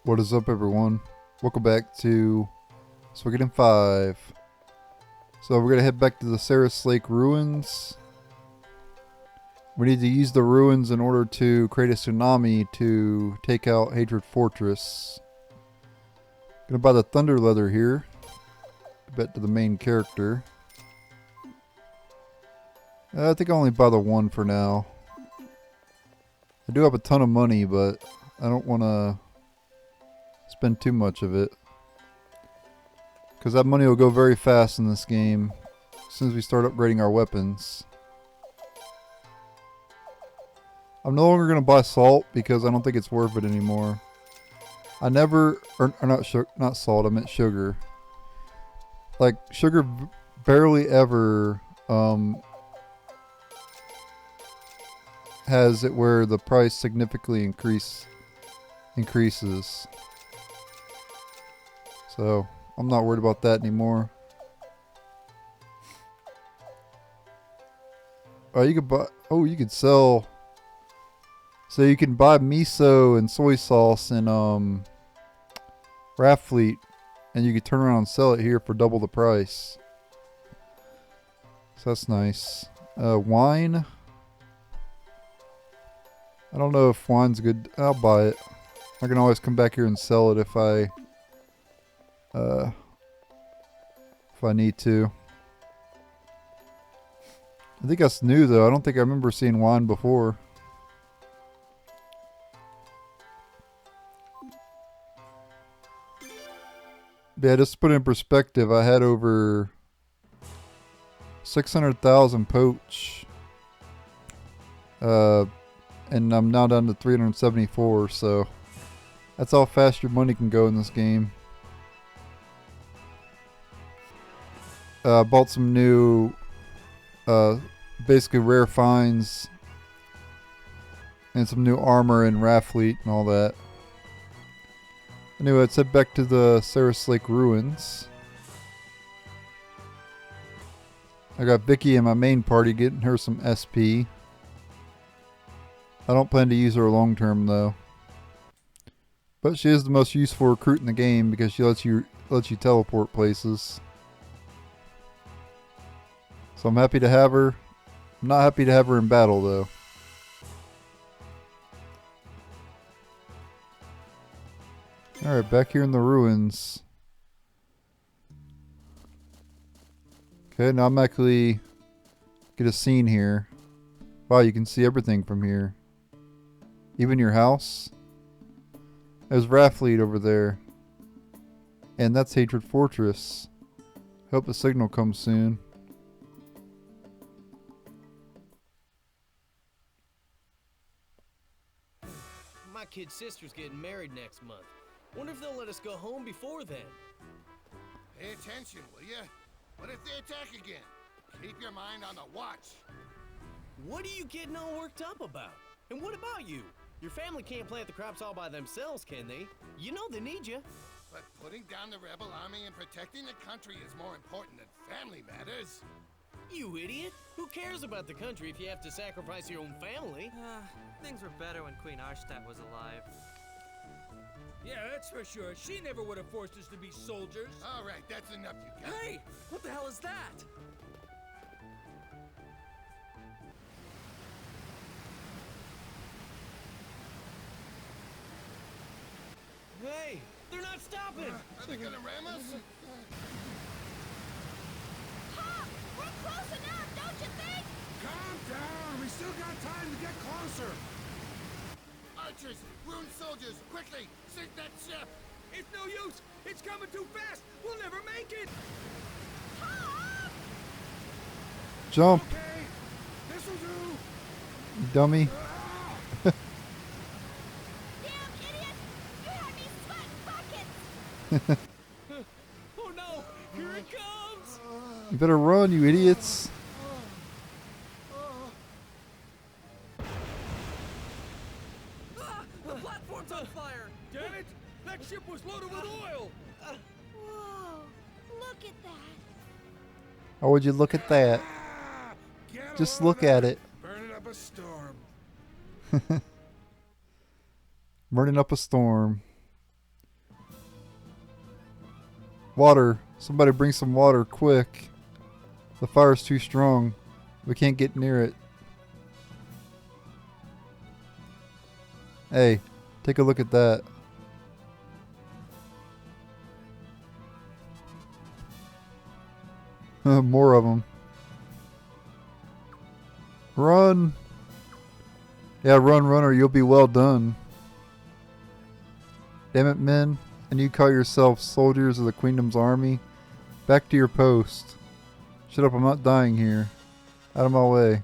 What is up, everyone? Welcome back to Suikoden 5. So we're gonna head back to the Saris Lake ruins. We need to use the ruins in order to create a tsunami to take out Hatred Fortress. Gonna buy the thunder leather here. Bet to the main character. I think I'll only buy the one for now. I do have a ton of money, but I don't want to spend too much of it, because that money will go very fast in this game as soon as we start upgrading our weapons. I'm no longer going to buy salt because I don't think it's worth it anymore. I never, or not salt, I meant sugar. Like, sugar barely ever has it where the price significantly increases. So I'm not worried about that anymore. Oh, you could buy. Oh, you could sell. So you can buy miso and soy sauce and Raffleet, and you could turn around and sell it here for double the price. So that's nice. Wine. I don't know if wine's good. I'll buy it. I can always come back here and sell it if I need to. I think that's new though. I don't think I remember seeing wine before. But yeah, just to put it in perspective, I had over 600,000 poach. And I'm now down to 374, so that's how fast your money can go in this game. Bought some new, basically rare finds, and some new armor and Raffleet and all that. Anyway, let's head back to the Saris Lake ruins. I got Vicky in my main party getting her some SP. I don't plan to use her long term though. But she is the most useful recruit in the game because she lets you teleport places. So I'm happy to have her. I'm not happy to have her in battle though. Alright, back here in the ruins. Okay, now I'm actually get a scene here. Wow, you can see everything from here. Even your house. There's Raffleet over there. And that's Hatred Fortress. Hope the signal comes soon. My kid's sister's getting married next month. Wonder if they'll let us go home before then. Pay attention, will ya? What if they attack again? Keep your mind on the watch. What are you getting all worked up about? And what about you? Your family can't plant the crops all by themselves, can they? You know they need you. But putting down the rebel army and protecting the country is more important than family matters. You idiot! Who cares about the country if you have to sacrifice your own family? Things were better when Queen Arshtat was alive. Yeah, that's for sure. She never would have forced us to be soldiers. All right, that's enough, you guys. Hey! What the hell is that? Hey! They're not stopping! Are they gonna ram us? Pop! We're close enough, don't you think? Calm down! We still got time to get closer! Archers, ruined soldiers, quickly, sink that ship! It's no use! It's coming too fast! We'll never make it! Pop! Jump, Okay, this'll do! you dummy. Damn idiot! You had me sweating buckets! Oh no! Here it comes! You better run, you idiots. The platform's on fire! Damn it! That ship was loaded with oil! Whoa! Look at that! How would you look at that? Get Just on look at it. Burning up a storm. Burning up a storm. Water. Somebody bring some water, quick. The fire's too strong. We can't get near it. Hey, take a look at that. More of them. Run! Yeah, run, runner, you'll be well done. Damn it, men. And you call yourselves soldiers of the Queendom's army? Back to your post. Shut up, I'm not dying here. Out of my way.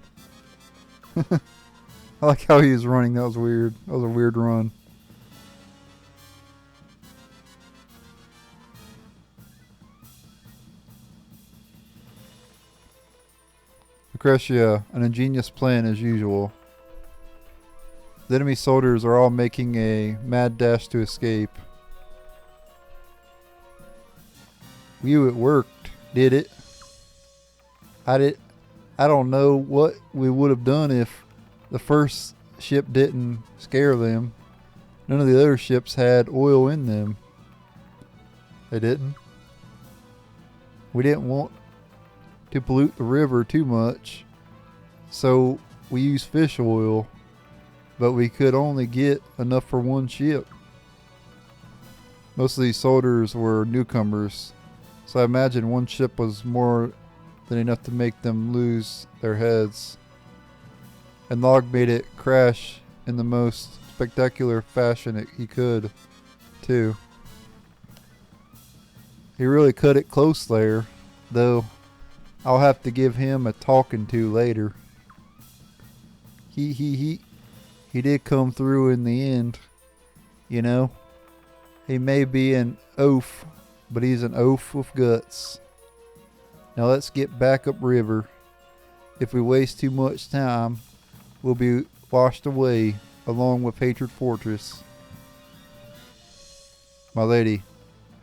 I like how he was running, that was weird. That was a weird run. Lucretia, an ingenious plan as usual. The enemy soldiers are all making a mad dash to escape. You, it worked, did it? I don't know what we would have done if the first ship didn't scare them. None of the other ships had oil in them. They didn't. We didn't want to pollute the river too much, so we used fish oil, but we could only get enough for one ship. Most of these soldiers were newcomers, so I imagine one ship was more than enough to make them lose their heads. And Log made it crash in the most spectacular fashion he could, too. He really cut it close there, though I'll have to give him a talking to later. He did come through in the end, you know. He may be an oaf, but he's an oaf with guts. Now let's get back up river. If we waste too much time, we'll be washed away along with Hatred Fortress. My lady,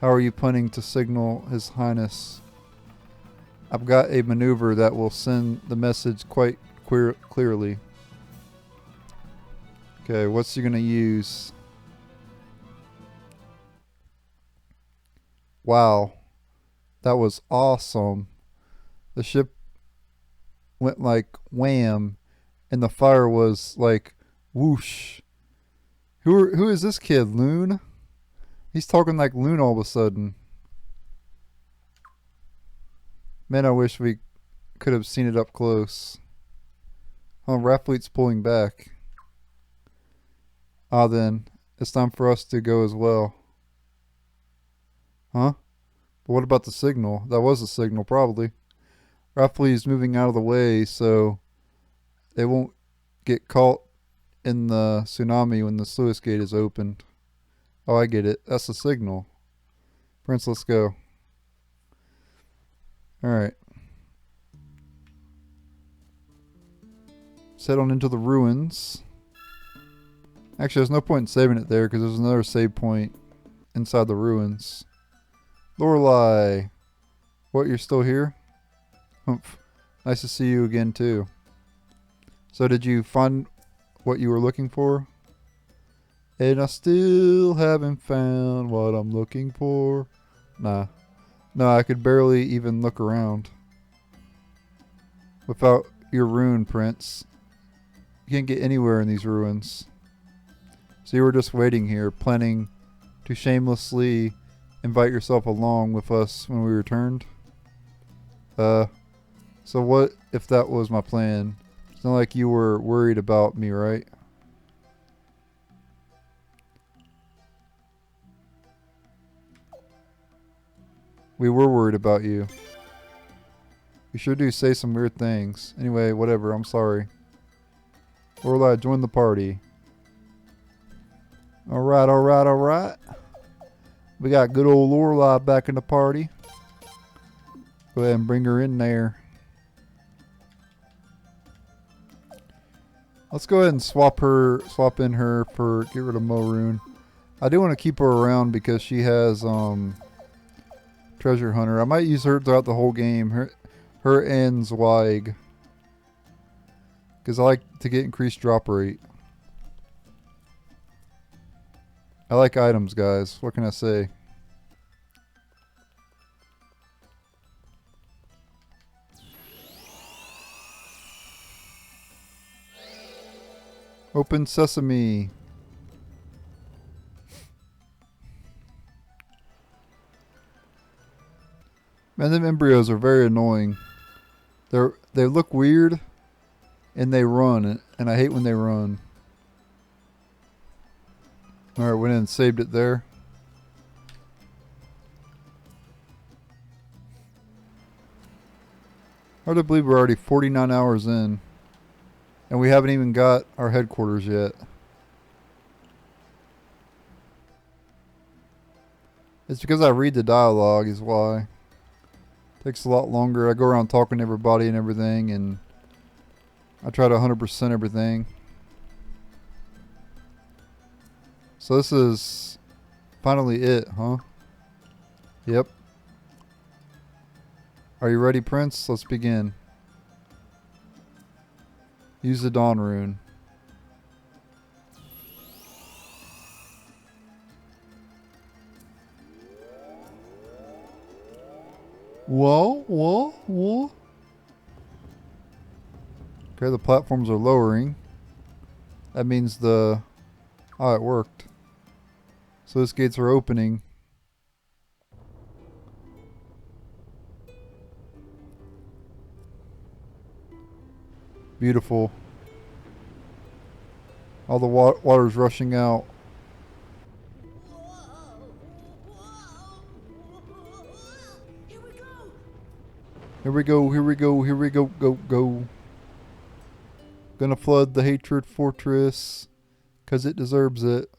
how are you planning to signal His Highness? I've got a maneuver that will send the message quite clearly. Okay, what's he gonna use? Wow, that was awesome. The ship went like wham, and the fire was like whoosh. Who is this kid, Loon? He's talking like Loon all of a sudden. Man, I wish we could have seen it up close. Oh, Raffleet's pulling back. Ah, then. It's time for us to go as well. Huh? But what about the signal? That was a signal, probably. Raffleet's moving out of the way, so they won't get caught in the tsunami when the sluice gate is opened. Oh, I get it. That's the signal. Prince, let's go. Alright. Let's head on into the ruins. Actually, there's no point in saving it there because there's another save point inside the ruins. Lorelei. What, you're still here? Humph. Nice to see you again, too. So did you find what you were looking for? And I still haven't found what I'm looking for. Nah. No, I could barely even look around. Without your rune, Prince. You can't get anywhere in these ruins. So you were just waiting here, planning to shamelessly invite yourself along with us when we returned? So what if that was my plan? It's not like you were worried about me, right? We were worried about you. You sure do say some weird things. Anyway, whatever, I'm sorry. Lorelei, join the party. Alright, alright, alright. We got good old Lorelei back in the party. Go ahead and bring her in there. Let's go ahead and swap in her for get rid of Morune. I do want to keep her around because she has Treasure Hunter. I might use her throughout the whole game. Her and Zweig. Because I like to get increased drop rate. I like items, guys. What can I say? Open sesame. Man, them embryos are very annoying. They look weird, and they run, and I hate when they run. Alright, went in and saved it there. Hard to believe we're already 49 hours in, and we haven't even got our headquarters yet. It's because I read the dialogue is why. Takes a lot longer. I go around talking to everybody and everything, and I try to 100% everything. So this is finally it, huh? Yep. Are you ready, Prince? Let's begin. Use the Dawn Rune. Whoa. Okay, the platforms are lowering. That means the... Oh, it worked. So those gates are opening. Beautiful. All the water's rushing out. Here we go. Here we go, go. Gonna flood the Hatred Fortress, 'cause it deserves it.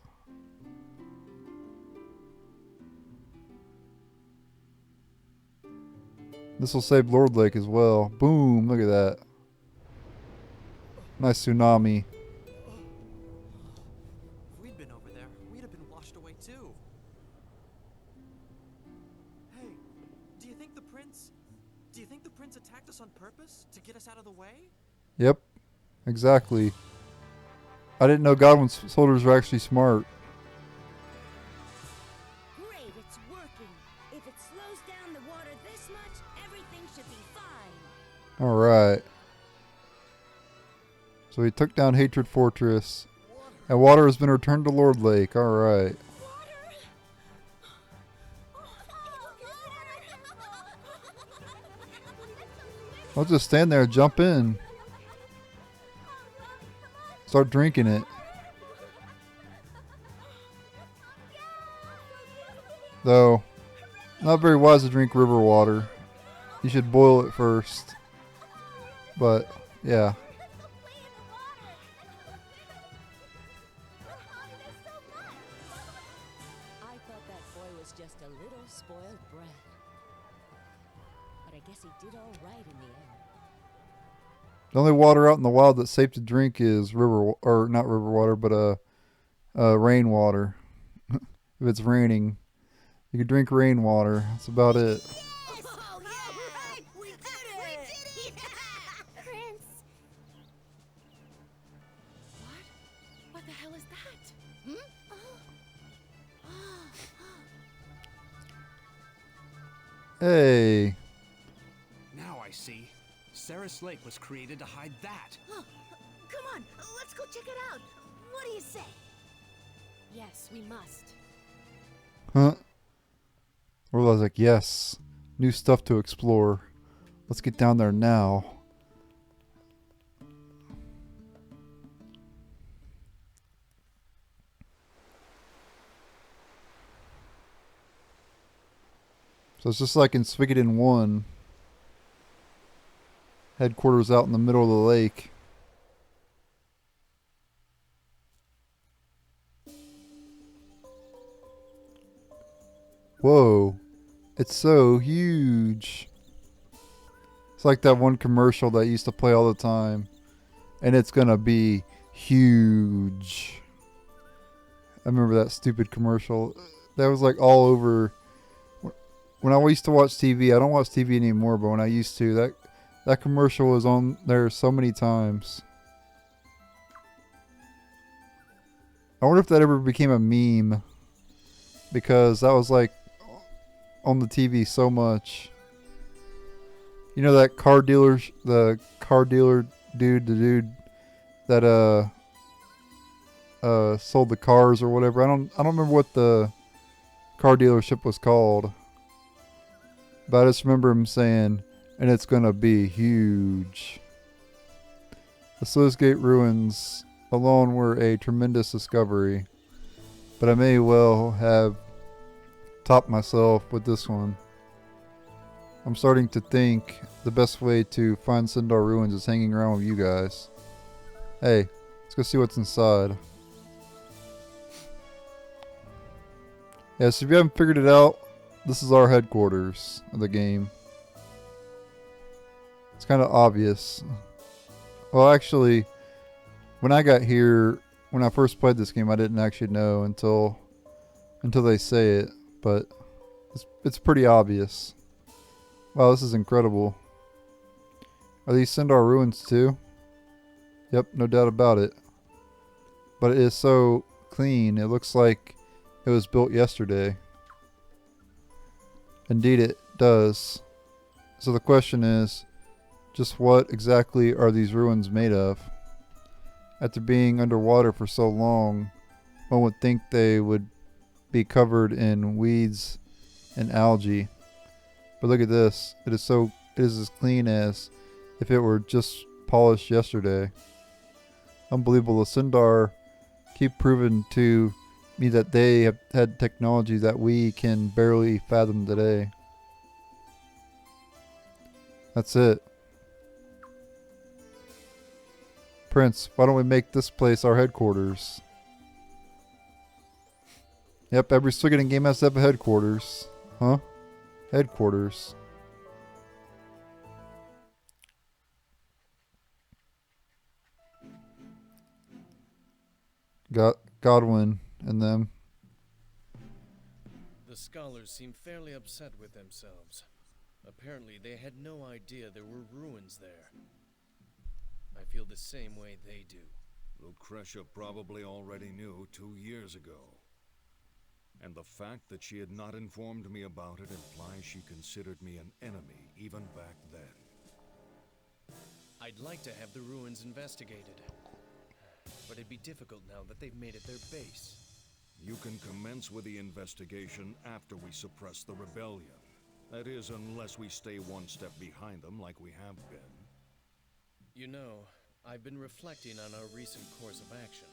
This will save Lord Lake as well. Boom, look at that. Nice tsunami. If we'd been over there, we'd have been washed away too. Hey, do you think the prince attacked us on purpose to get us out of the way? Yep, exactly. I didn't know Godwin soldiers were actually smart. Great, it's working. If it slows down the water this much, everything should be fine. Alright. So he took down Hatred Fortress. And water has been returned to Lord Lake. Alright. I'll just stand there and jump in. Start drinking it. Though, not very wise to drink river water. You should boil it first. But, yeah. I thought that boy was just a little spoiled brat. But I guess he did all right in the end. The only water out in the wild that's safe to drink is not river water, but rainwater. If it's raining, you can drink rainwater. That's about it. Oh, yeah! We did it! Prince! What the hell is that? Hey. Now I see. Sarah's Lake was created to hide that. Come on, let's go check it out. What do you say? Yes, we must. Huh? Orla's like, yes. New stuff to explore. Let's get down there now. So it's just like in Suikoden 1. Headquarters out in the middle of the lake. Whoa. It's so huge. It's like that one commercial that I used to play all the time. And it's gonna be huge. I remember that stupid commercial. That was like all over. When I used to watch TV, I don't watch TV anymore, but when I used to, that commercial was on there so many times. I wonder if that ever became a meme. Because that was like on the TV so much. You know that the car dealer dude, the dude that sold the cars or whatever. I don't remember what the car dealership was called. But I just remember him saying, and it's gonna be huge. The Sluice Gate ruins alone were a tremendous discovery. But I may well have topped myself with this one. I'm starting to think the best way to find Sindar ruins is hanging around with you guys. Hey, let's go see what's inside. Yeah, so if you haven't figured it out, this is our headquarters of the game. It's kind of obvious. Well, actually, when I got here, when I first played this game, I didn't actually know until they say it, but it's pretty obvious. Wow, this is incredible. Are these Sindar ruins too? Yep, no doubt about it. But it is so clean, it looks like it was built yesterday. Indeed it does. So the question is, just what exactly are these ruins made of? After being underwater for so long, one would think they would be covered in weeds and algae. But look at this. It is as clean as if it were just polished yesterday. Unbelievable. The Sindar keep proving to me that they have had technology that we can barely fathom today. That's it. Prince, why don't we make this place our headquarters? Yep, every Suikoden game has to have a headquarters. Huh? Headquarters. Godwin and them. The scholars seem fairly upset with themselves. Apparently, they had no idea there were ruins there. I feel the same way they do. Lucretia probably already knew 2 years ago. And the fact that she had not informed me about it implies she considered me an enemy even back then. I'd like to have the ruins investigated. But it'd be difficult now that they've made it their base. You can commence with the investigation after we suppress the rebellion. That is, unless we stay one step behind them like we have been. You know, I've been reflecting on our recent course of action.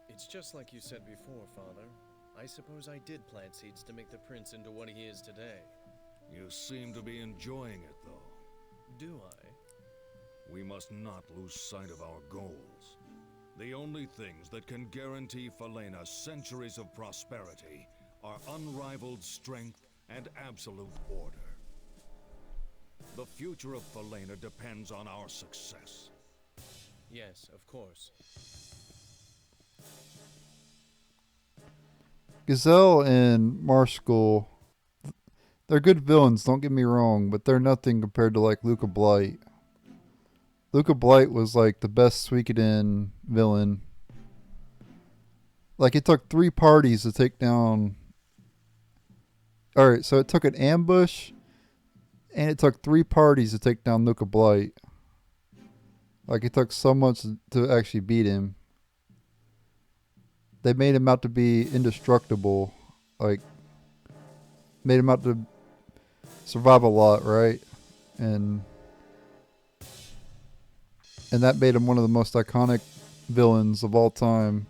It's just like you said before, Father. I suppose I did plant seeds to make the prince into what he is today. You seem to be enjoying it, though. Do I? We must not lose sight of our goals. The only things that can guarantee Falena centuries of prosperity are unrivaled strength and absolute order. The future of Falena depends on our success. Yes, of course. Gazelle and Marshall, they're good villains, don't get me wrong, but they're nothing compared to like Luca Blight. Luca Blight was like the best Suikoden villain. Like it took 3 parties to take down. Alright, so it took an ambush and it took 3 parties to take down Luca Blight. Like it took so much to actually beat him. They made him out to be indestructible. Like, made him out to survive a lot, right? And that made him one of the most iconic villains of all time.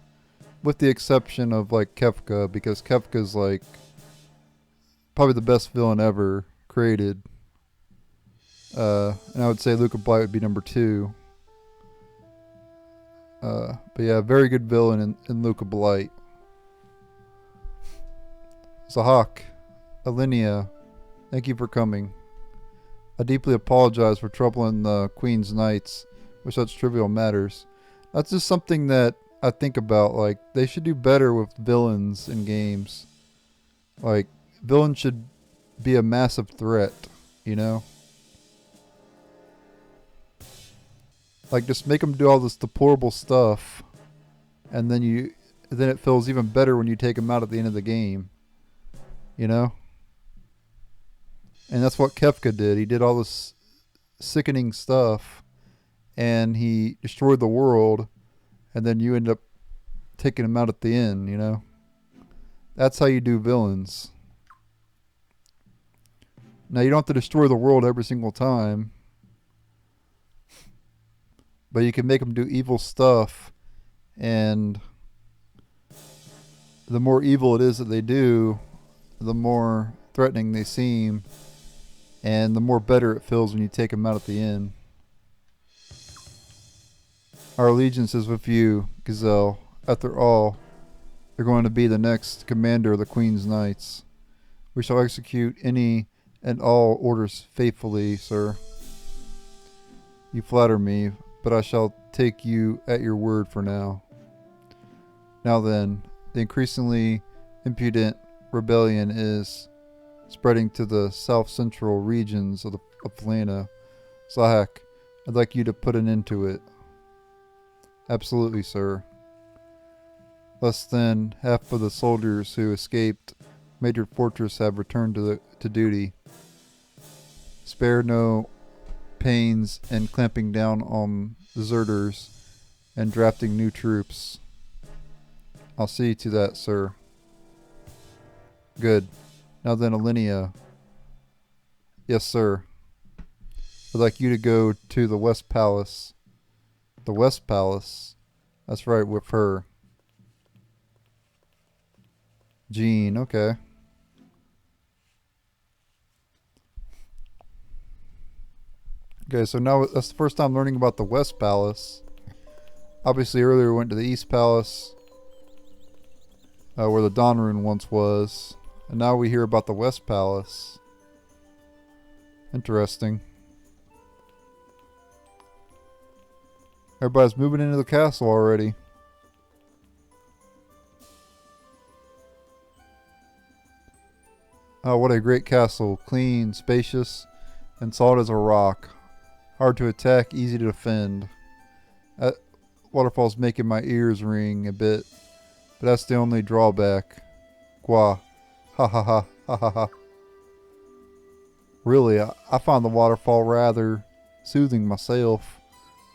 With the exception of, like, Kefka. Because Kefka's, like, probably the best villain ever created. And I would say Luca Blight would be number 2. But yeah, very good villain in Luca Blight. Zahak, Alinea, thank you for coming. I deeply apologize for troubling the Queen's Knights with such trivial matters. That's just something that I think about. Like, they should do better with villains in games. Like, villains should be a massive threat, you know? Like, just make them do all this deplorable stuff, and then it feels even better when you take them out at the end of the game. You know? And that's what Kefka did. He did all this sickening stuff, and he destroyed the world, and then you end up taking him out at the end, you know? That's how you do villains. Now, you don't have to destroy the world every single time, but you can make them do evil stuff, and the more evil it is that they do, the more threatening they seem, and the more better it feels when you take them out at the end. Our allegiance is with you, Gazelle. After all, you're going to be the next commander of the Queen's Knights. We shall execute any and all orders faithfully, sir. You flatter me, but I shall take you at your word for now. Now then, the increasingly impudent rebellion is spreading to the south-central regions of Felina. Zahak, I'd like you to put an end to it. Absolutely, sir. Less than half of the soldiers who escaped Major Fortress have returned to duty. Spare no pains in clamping down on deserters and drafting new troops. I'll see to that, sir. Good. Now then, Alinea. Yes, sir. I'd like you to go to the West Palace. The West Palace? That's right, with her. Jean, okay. Okay, so now that's the first time learning about the West Palace. Obviously, earlier we went to the East Palace, where the Dawn Rune once was. And now we hear about the West Palace. Interesting. Everybody's moving into the castle already. Oh, what a great castle. Clean, spacious, and solid as a rock. Hard to attack, easy to defend. That waterfall's making my ears ring a bit, but that's the only drawback. Gwa. Ha ha ha ha ha ha. Really, I find the waterfall rather soothing myself.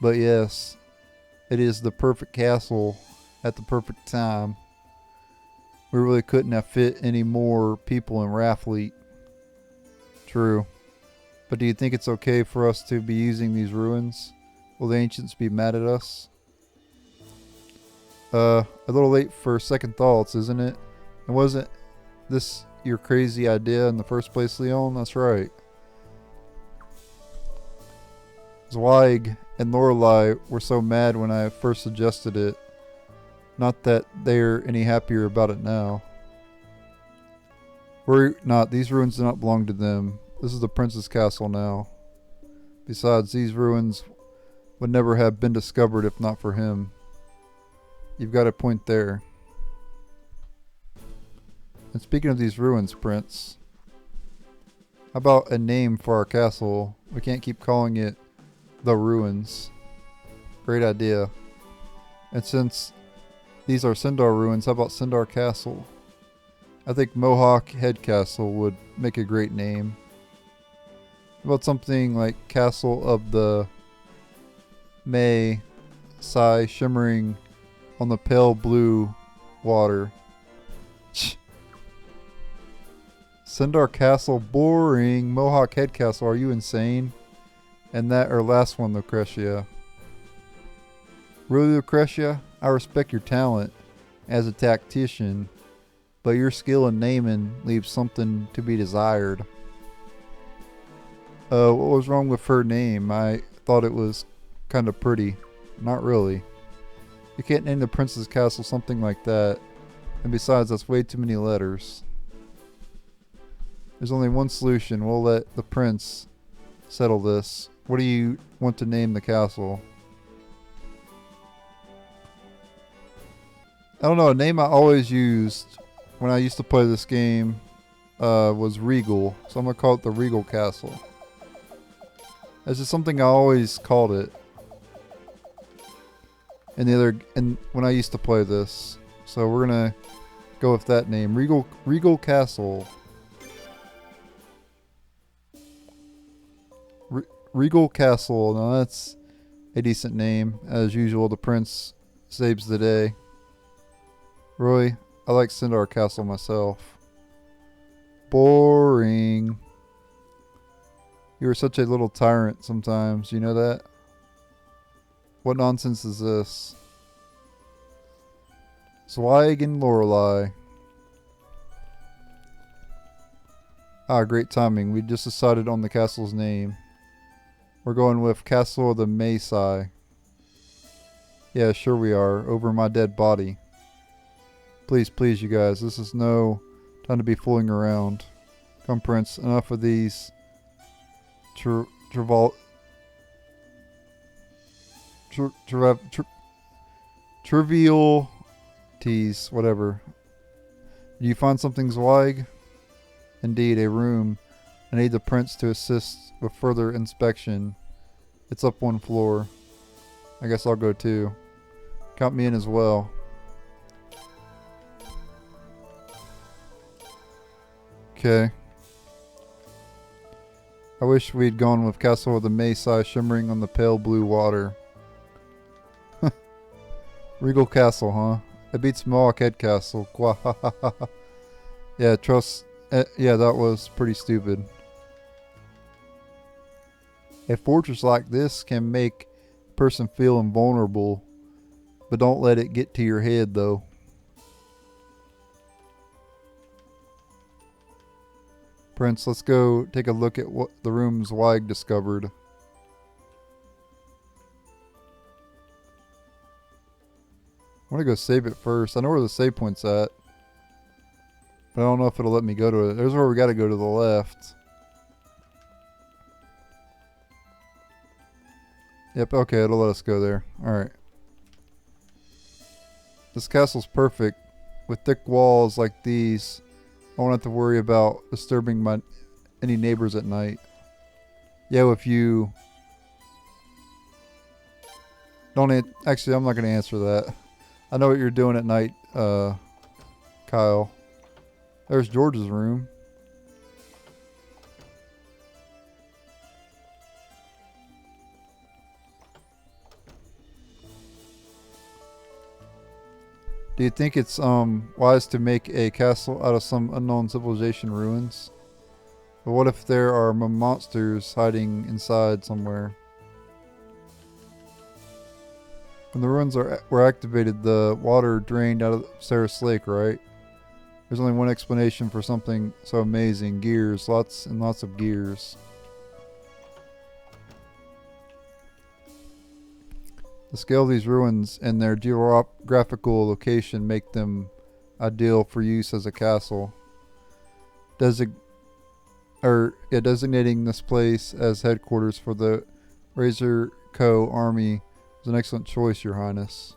But yes, it is the perfect castle at the perfect time. We really couldn't have fit any more people in Rathleet. True. But do you think it's okay for us to be using these ruins? Will the ancients be mad at us? A little late for second thoughts, isn't it? And wasn't this your crazy idea in the first place, Leon? That's right. Zweig and Lorelei were so mad when I first suggested it. Not that they're any happier about it now. Worry not, these ruins do not belong to them. This is the prince's castle now. Besides, these ruins would never have been discovered if not for him. You've got a point there. And speaking of these ruins, Prince, how about a name for our castle? We can't keep calling it The Ruins. Great idea. And since these are Sindar ruins, how about Sindar Castle? I think Mohawk Head Castle would make a great name. How about something like Castle of the May Sai shimmering on the pale blue water. Sindar Castle, boring. Mohawk Head Castle, are you insane? And that or last one, Lucretia. Really, Lucretia? I respect your talent as a tactician, but your skill in naming leaves something to be desired. What was wrong with her name? I thought it was kind of pretty. Not really. You can't name the Prince's Castle something like that. And besides, that's way too many letters. There's only one solution. We'll let the Prince settle this. What do you want to name the castle? I don't know. A name I always used when I used to play this game was Regal. So I'm going to call it the Regal Castle. That's just something I always called it. And when I used to play this. So we're going to go with that name. Regal Castle. Regal Castle. Now that's a decent name. As usual, the prince saves the day. Roy, I like Sindar Castle myself. Boring. You are such a little tyrant sometimes, you know that? What nonsense is this? Zweig and Lorelei. Ah, great timing. We just decided on the castle's name. We're going with Castle of the Maasai. Yeah, sure we are. Over my dead body. Please, please, you guys. This is no time to be fooling around. Come, Prince. Enough of these trivial tease, whatever. Do you find something, Zweig? Indeed, a room. I need the prince to assist with further inspection. It's up one floor. I guess I'll go too. Count me in as well. Okay. I wish we'd gone with Castle of the Maasai shimmering on the pale blue water. Regal Castle, huh? It beats Mohawk Head Castle. Yeah, yeah, that was pretty stupid. A fortress like this can make a person feel invulnerable, but don't let it get to your head, though. Prince, let's go take a look at what the room Zweig discovered. I want to go save it first. I know where the save point's at, but I don't know if it'll let me go to it. There's where we got to go to the left. Yep, okay, it'll let us go there. Alright. This castle's perfect. With thick walls like these, I won't have to worry about disturbing any neighbors at night. Yeah, if you don't actually, I'm not going to answer that. I know what you're doing at night, Kyle. There's George's room. Do you think it's wise to make a castle out of some unknown civilization ruins? But what if there are monsters hiding inside somewhere? When the ruins were activated, the water drained out of Saris Lake, right? There's only one explanation for something so amazing. Gears. Lots and lots of gears. The scale of these ruins and their geographical location make them ideal for use as a castle. Designating this place as headquarters for the Razor Co. army was an excellent choice, Your Highness.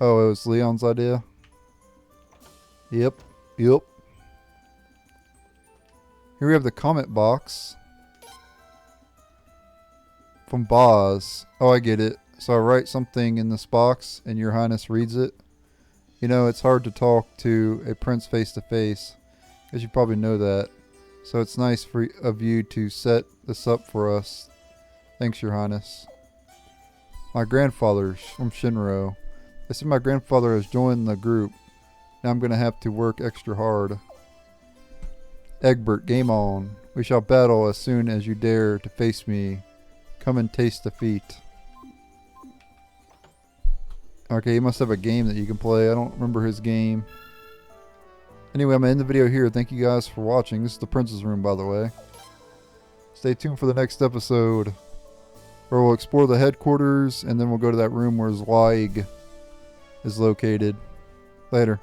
Oh, it was Leon's idea? Yep. Here we have the comment box. From Boz. Oh, I get it. So I write something in this box and Your Highness reads it. You know, it's hard to talk to a prince face to face, as you probably know that. So it's nice of you to set this up for us. Thanks, Your Highness. My grandfather's from Shinro. I see my grandfather has joined the group. Now I'm going to have to work extra hard. Egbert, game on. We shall battle as soon as you dare to face me. Come and taste defeat. Okay, he must have a game that you can play. I don't remember his game. Anyway, I'm going to end the video here. Thank you guys for watching. This is the Prince's Room, by the way. Stay tuned for the next episode, where we'll explore the headquarters, and then we'll go to that room where Zweig is located. Later.